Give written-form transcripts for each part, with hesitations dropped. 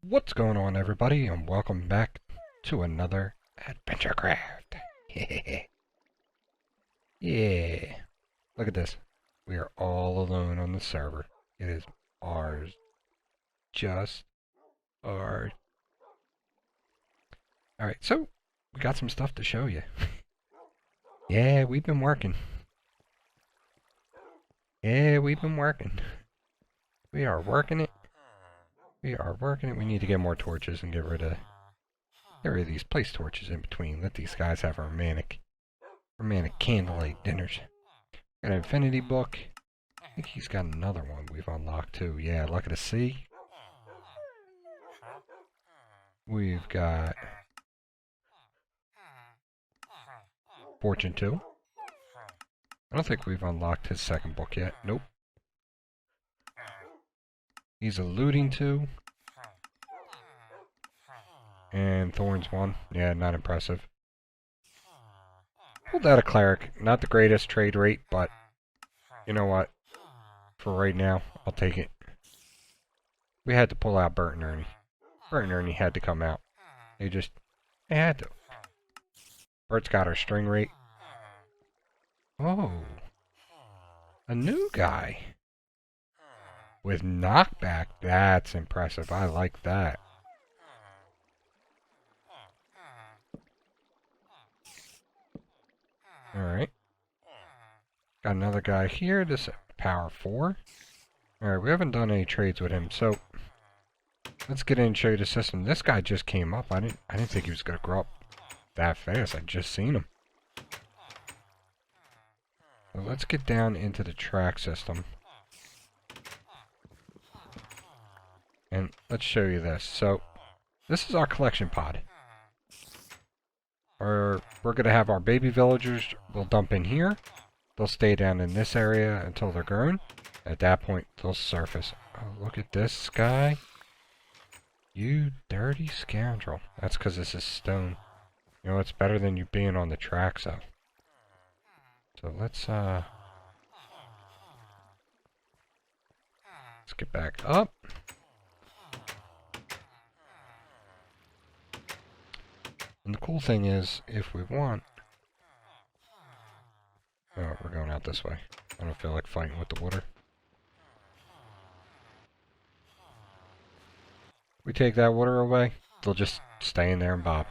What's going on, everybody, and welcome back to another Adventure Craft. Yeah. Look at this. We are all alone on the server. It is ours. Just ours. Alright, so we got some stuff to show you. Yeah, we've been working. Yeah, we've been working. We are working it. We are working it. We need to get more torches and get rid of these place torches in between. Let these guys have romantic candlelight dinners. Got an infinity book. I think he's got another one we've unlocked too. Yeah, Luck of the Sea. We've got Fortune 2. I don't think we've unlocked his second book yet. Nope. He's alluding to. And Thorns 1. Yeah, not impressive. Pulled out a cleric. Not the greatest trade rate, but you know what? For right now, I'll take it. We had to pull out Bert and Ernie. Bert and Ernie had to come out. They had to. Bert's got our string rate. Oh. A new guy. With knockback. That's impressive. I like that. Alright. Got another guy here. This power 4. Alright, we haven't done any trades with him, so let's get in and show you the system. This guy just came up. I didn't think he was gonna grow up that fast. I just seen him. So let's get down into the track system. And let's show you this. So this is our collection pod. We're going to have our baby villagers. We'll dump in here. They'll stay down in this area until they're grown. At that point, they'll surface. Oh, look at this guy. You dirty scoundrel. That's because this is stone. You know, it's better than you being on the tracks, though. So let's get back up. And the cool thing is, if we want... Oh, we're going out this way. I don't feel like fighting with the water. We take that water away, they'll just stay in there and bob.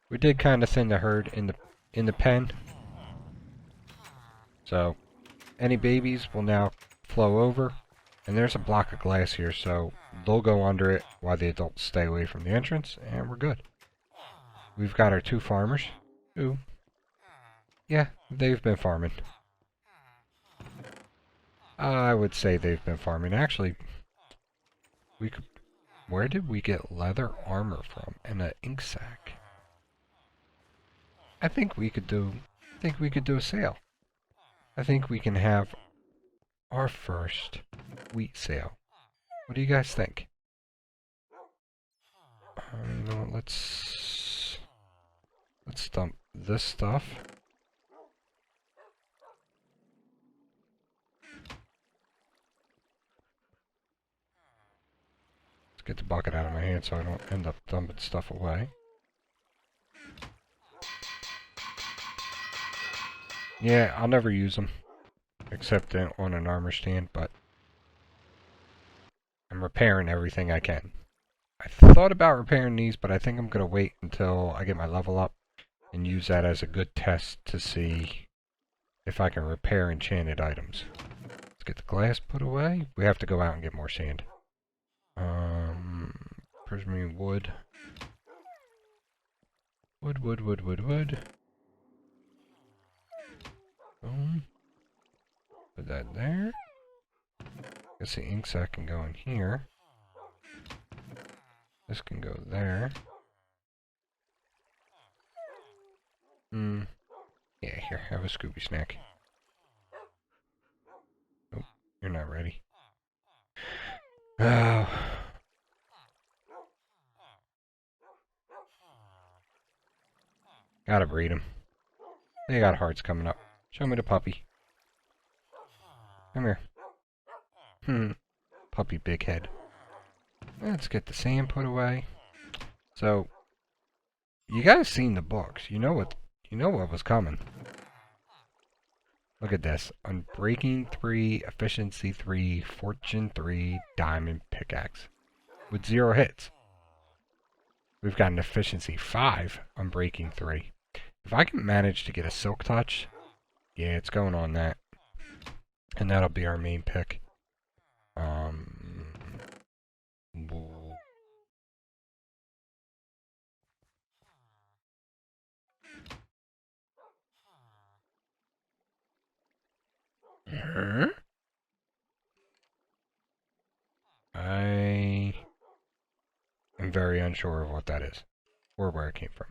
We did kind of thin the herd in the pen. So, any babies will now flow over. And there's a block of glass here, so they'll go under it while the adults stay away from the entrance, and we're good. We've got our 2 farmers, who, yeah, they've been farming. I would say they've been farming. Actually, where did we get leather armor from and an ink sac? I think we could do a sale. I think we can have our first wheat sale. What do you guys think? You know what, let's dump this stuff. Let's get the bucket out of my hand so I don't end up dumping stuff away. Yeah, I'll never use them. Except on an armor stand, but I'm repairing everything I can. I thought about repairing these, but I think I'm going to wait until I get my level up and use that as a good test to see if I can repair enchanted items. Let's get the glass put away. We have to go out and get more sand. Prismarine wood. Wood. Boom. Put that there. Guess the ink sac can go in here. This can go there. Yeah, here, have a Scooby snack. Nope, you're not ready. Oh. Gotta breed them. They got hearts coming up. Show me the puppy. Come here. Puppy big head. Let's get the sand put away. So, you guys seen the books. You know what was coming. Look at this. Unbreaking 3, Efficiency 3, Fortune 3, Diamond Pickaxe. With 0 hits. We've got an Efficiency 5, Unbreaking 3. If I can manage to get a Silk Touch, yeah, it's going on that. And that'll be our main pick. Huh? I am very unsure of what that is, or where it came from.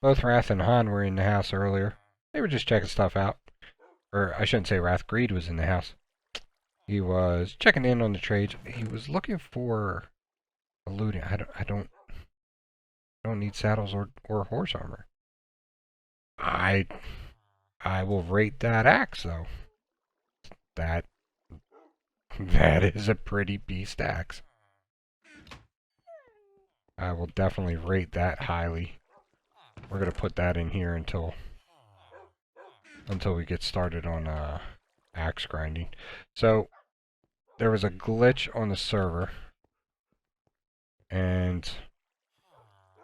Both Wrath and Han were in the house earlier. They were just checking stuff out. Or, I shouldn't say Wrath, Greed was in the house. He was checking in on the trades. He was looking for looting. I don't need saddles or horse armor. I will rate that axe though. That is a pretty beast axe. I will definitely rate that highly. We're gonna put that in here until we get started on axe grinding. So there was a glitch on the server, and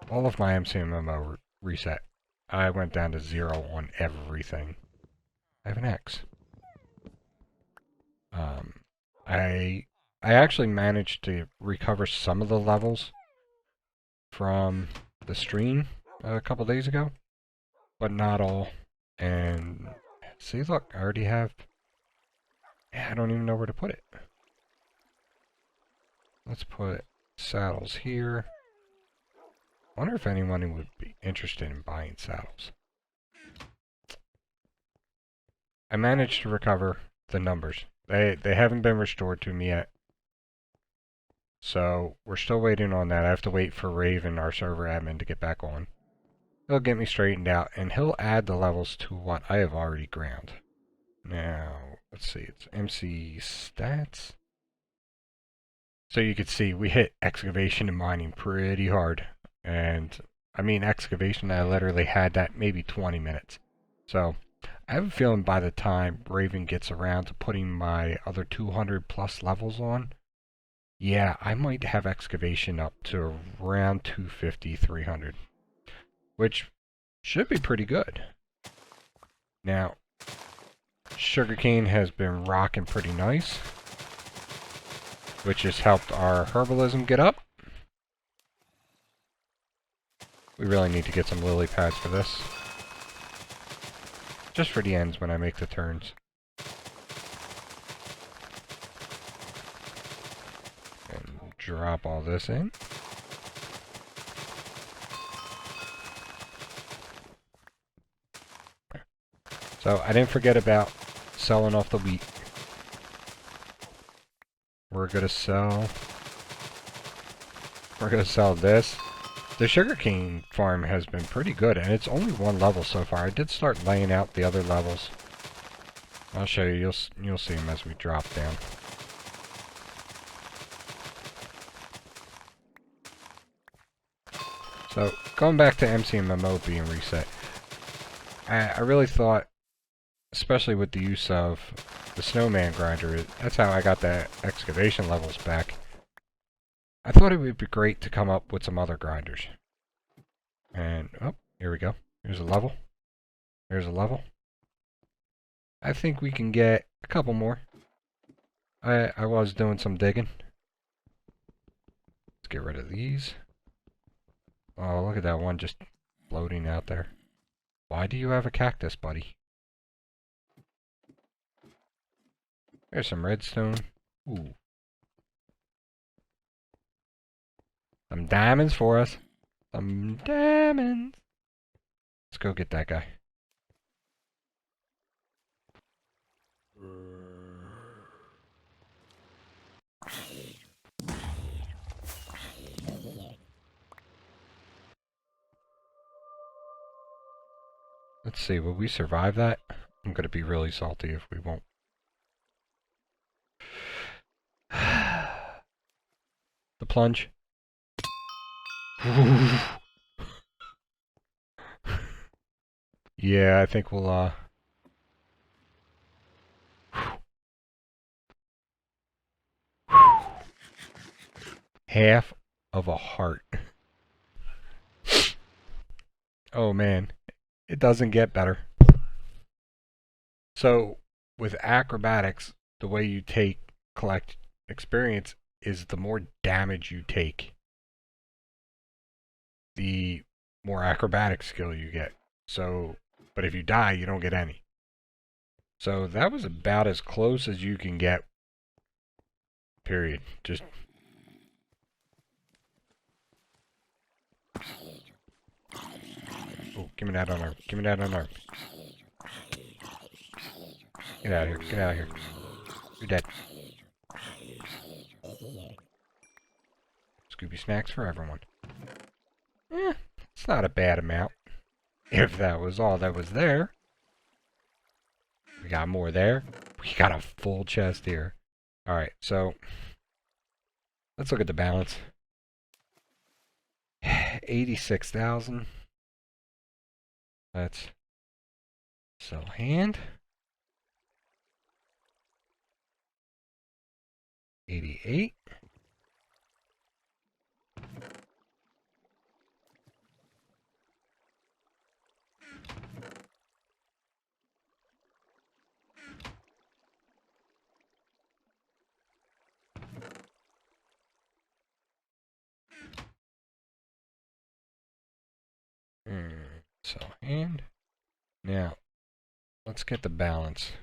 all of my MCMMO reset. I went down to 0 on everything. I have an X. I actually managed to recover some of the levels from the stream a couple days ago, but not all. And see, look, I already have. I don't even know where to put it. Let's put saddles here. I wonder if anyone would be interested in buying saddles. I managed to recover the numbers. They haven't been restored to me yet. So we're still waiting on that. I have to wait for Raven, our server admin, to get back on. He'll get me straightened out, and he'll add the levels to what I have already ground. Now, let's see, it's MC stats. So you can see we hit excavation and mining pretty hard. And I mean excavation, I literally had that maybe 20 minutes. So I have a feeling by the time Raven gets around to putting my other 200 plus levels on, yeah, I might have excavation up to around 250, 300. Which should be pretty good. Now, sugarcane has been rocking pretty nice, which has helped our herbalism get up. We really need to get some lily pads for this. Just for the ends when I make the turns. And drop all this in. So I didn't forget about selling off the wheat. We're gonna sell this. The sugarcane farm has been pretty good, and it's only 1 level so far. I did start laying out the other levels. I'll show you. You'll see them as we drop down. So going back to MCMMO being reset, I really thought, especially with the use of the snowman grinder, that's how I got the excavation levels back. I thought it would be great to come up with some other grinders. And, oh, here we go. Here's a level. Here's a level. I think we can get a couple more. I was doing some digging. Let's get rid of these. Oh, look at that one just floating out there. Why do you have a cactus, buddy? There's some redstone. Ooh. Some diamonds for us. Some diamonds. Let's go get that guy. Let's see, will we survive that? I'm gonna be really salty if we won't. The plunge. Yeah, I think we'll, half of a heart. Oh man, it doesn't get better. So, with acrobatics, the way you collect experience is the more damage you take, the more acrobatic skill you get. So, but if you die, you don't get any. So that was about as close as you can get. Period. Just oh, give me that unarmed. Give me that unarmed. Get out of here. Get out of here. You're dead. Scooby snacks for everyone. It's not a bad amount. If that was all that was there. We got more there. We got a full chest here. Alright, so let's look at the balance. 86,000. Let's sell hand. 88. So hand. Now, let's get the balance.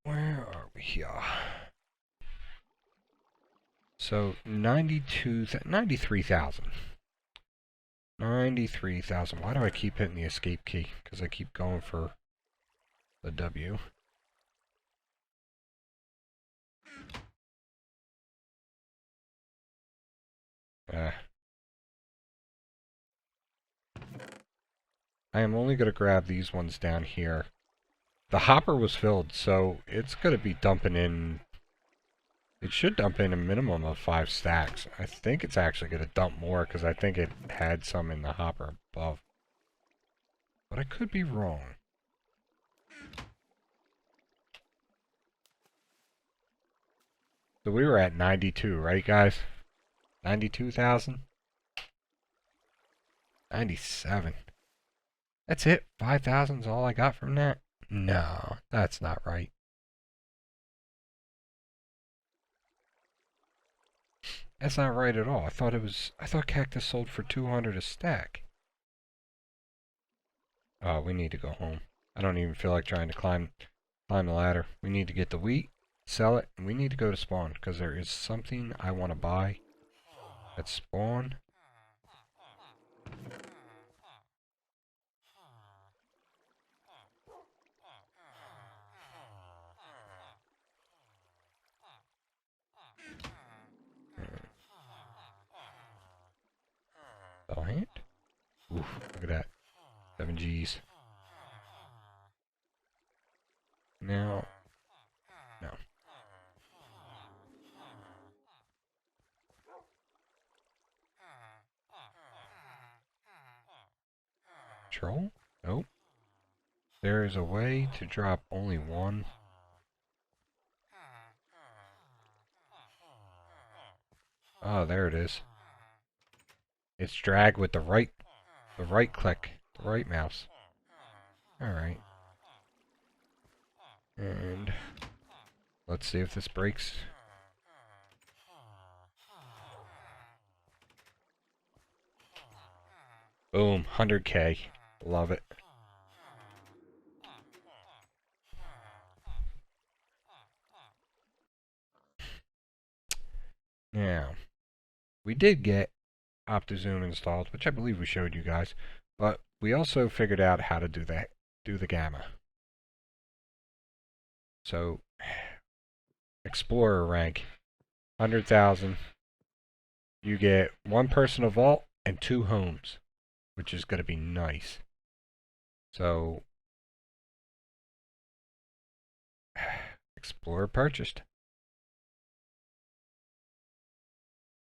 Where are we here? So 93,000. 93,000. Why do I keep hitting the escape key? Because I keep going for the W. I am only going to grab these ones down here. The hopper was filled, so it's going to be dumping in. It should dump in a minimum of 5 stacks. I think it's actually going to dump more because I think it had some in the hopper above. But I could be wrong. So we were at 92, right guys? 92,000? 97. That's it? 5,000 is all I got from that? No, that's not right. That's not right at all. I thought cactus sold for 200 a stack. Oh, we need to go home. I don't even feel like trying to climb the ladder. We need to get the wheat, sell it, and we need to go to spawn because there is something I want to buy at spawn. Sell hand. Oof, look at that. 7 G's. Now, no. Control? Nope. There is a way to drop only one. Oh, there it is. It's drag with the right click, the right mouse. Alright. And let's see if this breaks. Boom, 100K. Love it. Now, we did get OptiZoom installed, which I believe we showed you guys, but we also figured out how to do the gamma. So, Explorer rank, 100,000. You get 1 personal vault and 2 homes, which is going to be nice. So, Explorer purchased.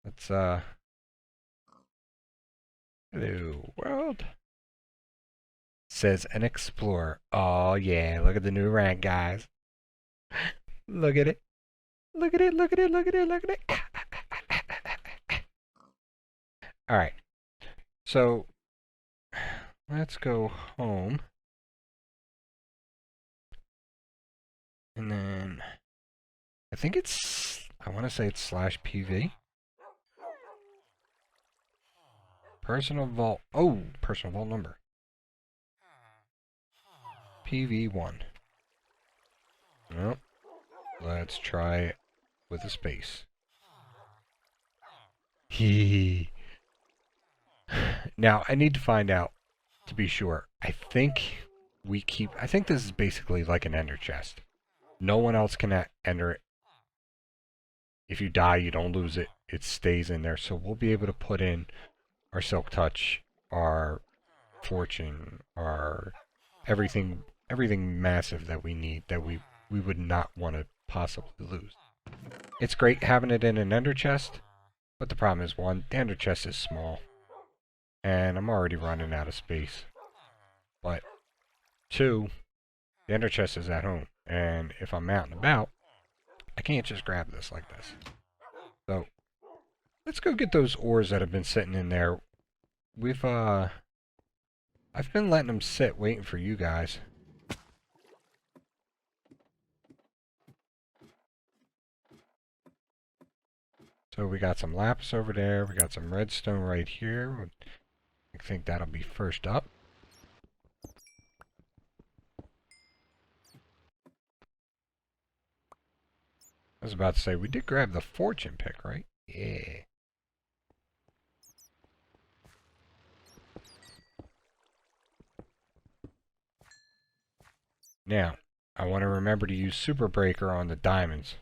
Let's, hello, world. Says an explorer. Oh, yeah, look at the new rank, guys. Look at it. Look at it, look at it, look at it, look at it. Alright. So, let's go home. And then, I think it's, I want to say it's /PV. Personal vault, oh, personal vault number. PV1. Well, let's try it with a space. Hee. Now, I need to find out, to be sure. I think this is basically like an ender chest. No one else can enter it. If you die, you don't lose it. It stays in there. So we'll be able to put in our Silk Touch, our Fortune, our everything massive that we need, that we would not want to possibly lose. It's great having it in an ender chest, but the problem is, one, the ender chest is small, and I'm already running out of space. But two, the ender chest is at home, and if I'm out and about, I can't just grab this like this. So, let's go get those ores that have been sitting in there. I've been letting them sit, waiting for you guys. So we got some lapis over there, we got some redstone right here. I think that'll be first up. I was about to say, we did grab the fortune pick, right? Yeah. Now, I want to remember to use Super Breaker on the diamonds.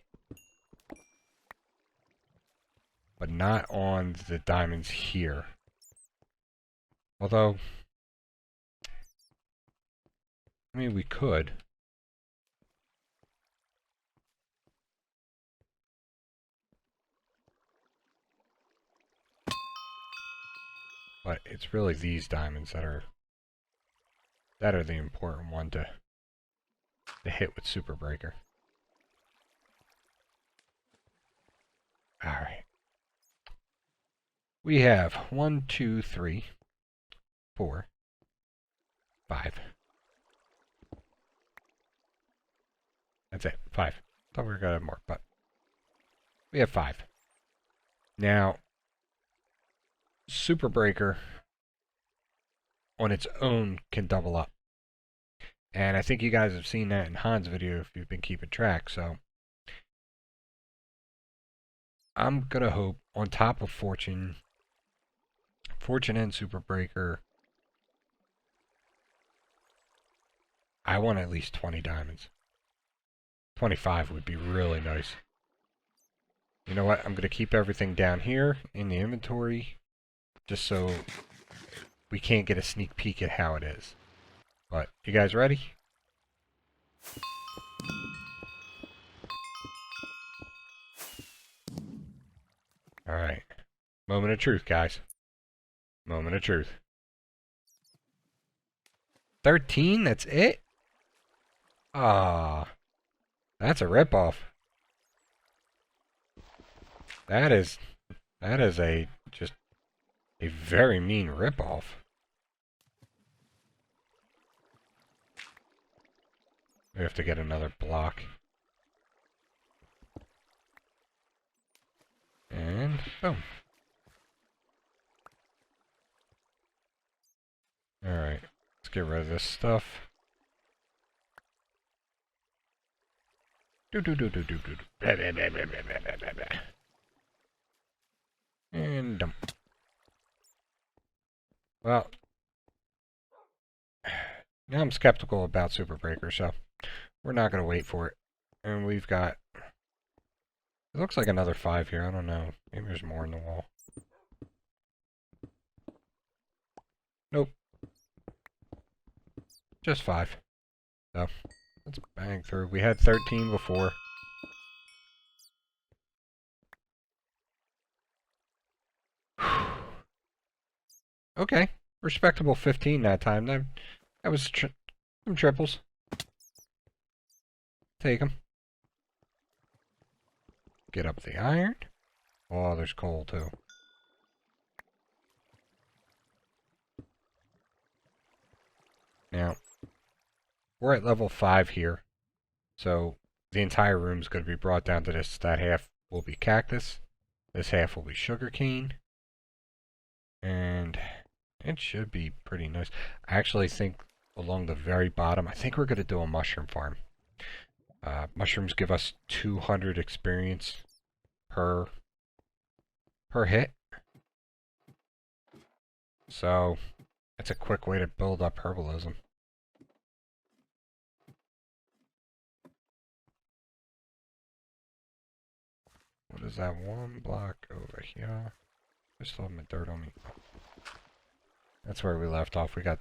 But not on the diamonds here. Although, I mean, we could. But it's really these diamonds that are the important one to hit with Super Breaker. Alright. We have 1, 2, 3, 4, 5. That's it. 5. Thought we were going to have more, but we have 5. Now, Super Breaker on its own can double up. And I think you guys have seen that in Han's video if you've been keeping track, so I'm gonna hope on top of Fortune and Super Breaker, I want at least 20 diamonds. 25 would be really nice. You know what? I'm gonna keep everything down here in the inventory just so we can't get a sneak peek at how it is. But, you guys ready? Alright. Moment of truth, guys. Moment of truth. 13? That's it? Ah. That's a ripoff. That is just a very mean ripoff. We have to get another block. And boom. Alright, let's get rid of this stuff. And dump. Well, now I'm skeptical about Super Breaker, so we're not going to wait for it. And we've got, it looks like another 5 here. I don't know. Maybe there's more in the wall. Nope. Just 5. So, let's bang through. We had 13 before. Okay. Respectable 15 that time. That was some triples. Take them. Get up the iron. Oh, there's coal too. Now, we're at level 5 here. So, the entire room's going to be brought down to this. That half will be cactus. This half will be sugarcane. And it should be pretty nice. I actually think along the very bottom, I think we're going to do a mushroom farm. Mushrooms give us 200 experience per hit. So, it's a quick way to build up herbalism. What is that one block over here? I still have my dirt on me. That's where we left off. We got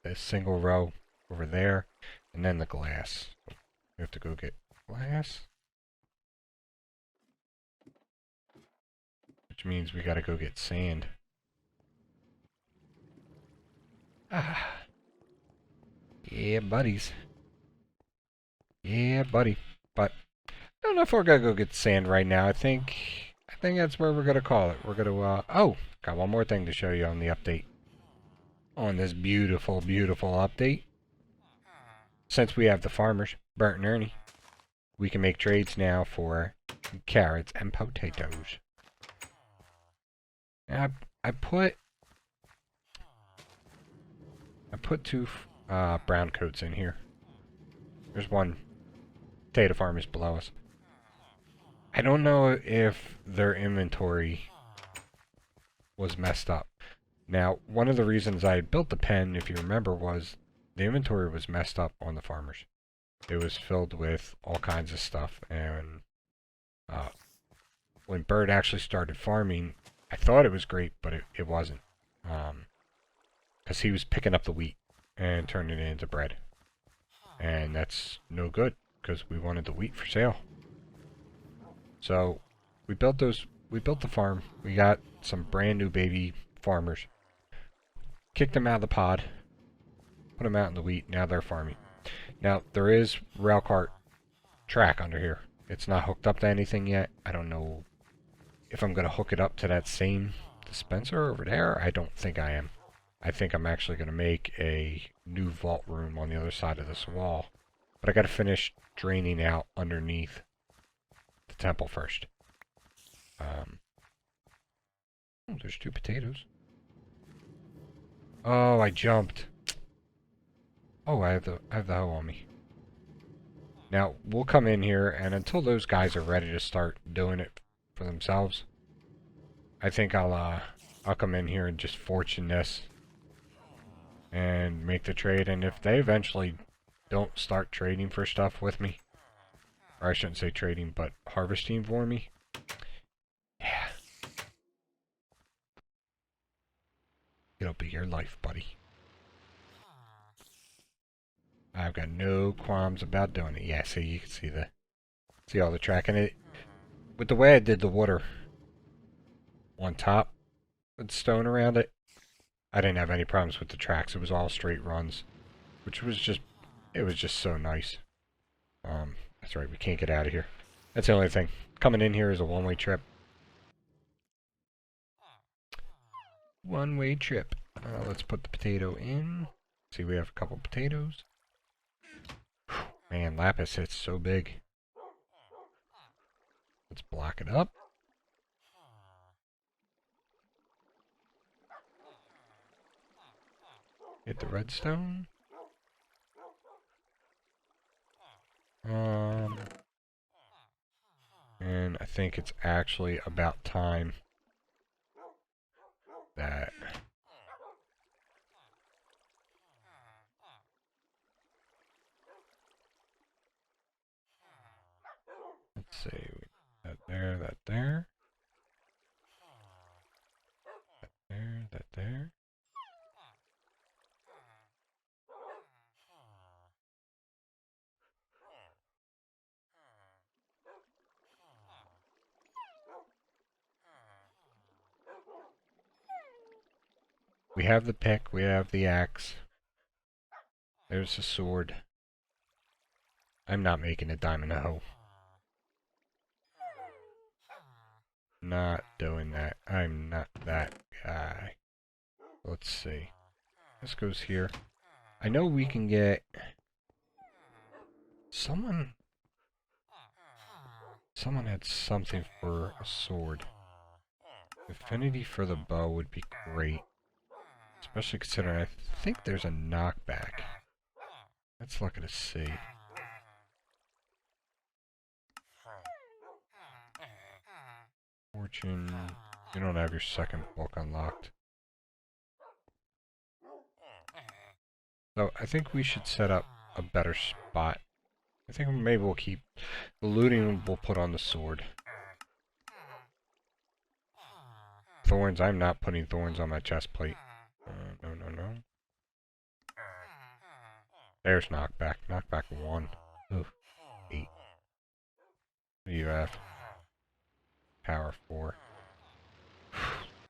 this single row over there, and then the glass. We have to go get glass. Which means we gotta go get sand. Ah. Yeah, buddies. Yeah, buddy. But I don't know if we're gonna go get sand right now. I think that's where we're gonna call it. We're gonna oh, got one more thing to show you on the update. On this beautiful, beautiful update. Since we have the farmers, Bert and Ernie, we can make trades now for carrots and potatoes. Now, I put two brown coats in here. There's one potato farm is below us. I don't know if their inventory was messed up. Now, one of the reasons I built the pen, if you remember, was the inventory was messed up on the farmers. It was filled with all kinds of stuff, and when Bird actually started farming, I thought it was great, but it wasn't. Because he was picking up the wheat and turning it into bread. And that's no good, because we wanted the wheat for sale. So, we built the farm. We got some brand new baby farmers. Kicked them out of the pod. Put them out in the wheat. Now they're farming. Now, there is rail cart track under here. It's not hooked up to anything yet. I don't know if I'm going to hook it up to that same dispenser over there. I don't think I am. I think I'm actually going to make a new vault room on the other side of this wall. But I got to finish draining out underneath the temple first. Oh, there's 2 potatoes. Oh, I jumped. Oh, I have the hoe on me. Now, we'll come in here, and until those guys are ready to start doing it for themselves, I think I'll come in here and just fortune this and make the trade. And if they eventually don't start trading for stuff with me, or I shouldn't say trading, but harvesting for me, yeah, it'll be your life, buddy. I've got no qualms about doing it. Yeah, see, you can see all the track in it. With the way I did the water on top with stone around it, I didn't have any problems with the tracks. It was all straight runs, which was just, it was just so nice. That's right, we can't get out of here. That's the only thing. Coming in here is a one-way trip. One-way trip. Let's put the potato in. See, we have a couple potatoes. Man, lapis hits so big. Let's block it up. Hit the redstone. And I think it's actually about time that let's see, that there, that there, that there, that there. We have the pick, we have the axe. There's the sword. I'm not making a diamond hoe. Not doing that. I'm not that guy. Let's see. This goes here. I know we can get... Someone had something for a sword. Affinity for the bow would be great. Especially considering I think there's a knockback. Let's look at a see. Fortune. You don't have your second book unlocked. So I think we should set up a better spot. I think maybe we'll keep the looting we'll put on the sword. Thorns, I'm not putting thorns on my chest plate. No. There's knockback. Knockback 1. Ooh, 8. What do you have? Power 4.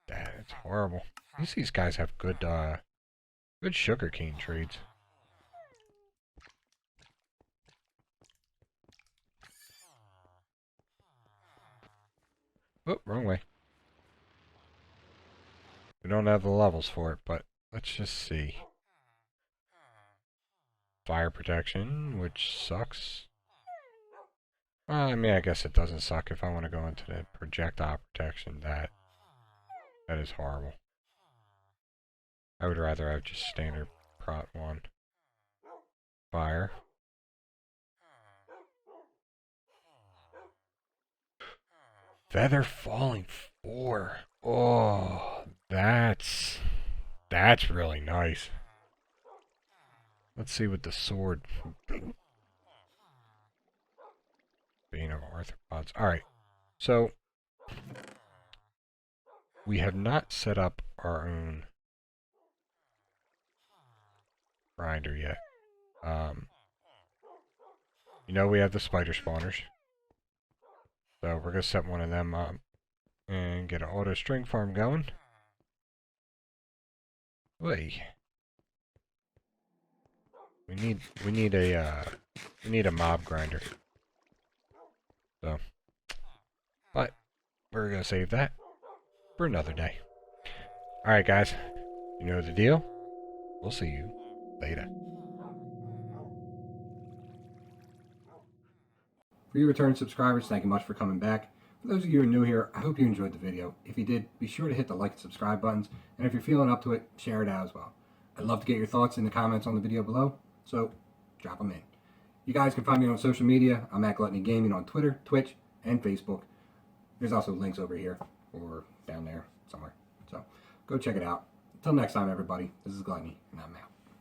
That's horrible. At least these guys have good sugarcane trades. Oh, wrong way. We don't have the levels for it, but let's just see. Fire protection, which sucks. I mean, I guess it doesn't suck if I want to go into the projectile protection. That is horrible. I would rather have just standard prot 1. Fire. Feather falling 4. Oh, that's really nice. Let's see what the sword. Bane of arthropods. Alright, so we have not set up our own grinder yet. You know we have the spider spawners. So we're going to set one of them up and get an auto string farm going. Wait. We need a mob grinder. So, but we're going to save that for another day. Alright guys, you know the deal. We'll see you later. For you return subscribers, thank you much for coming back. For those of you who are new here, I hope you enjoyed the video. If you did, be sure to hit the like and subscribe buttons, and if you're feeling up to it, share it out as well. I'd love to get your thoughts in the comments on the video below, so drop them in. You guys can find me on social media. I'm at Gluttony Gaming on Twitter, Twitch, and Facebook. There's also links over here or down there somewhere. So go check it out. Until next time, everybody, this is Gluttony, and I'm out.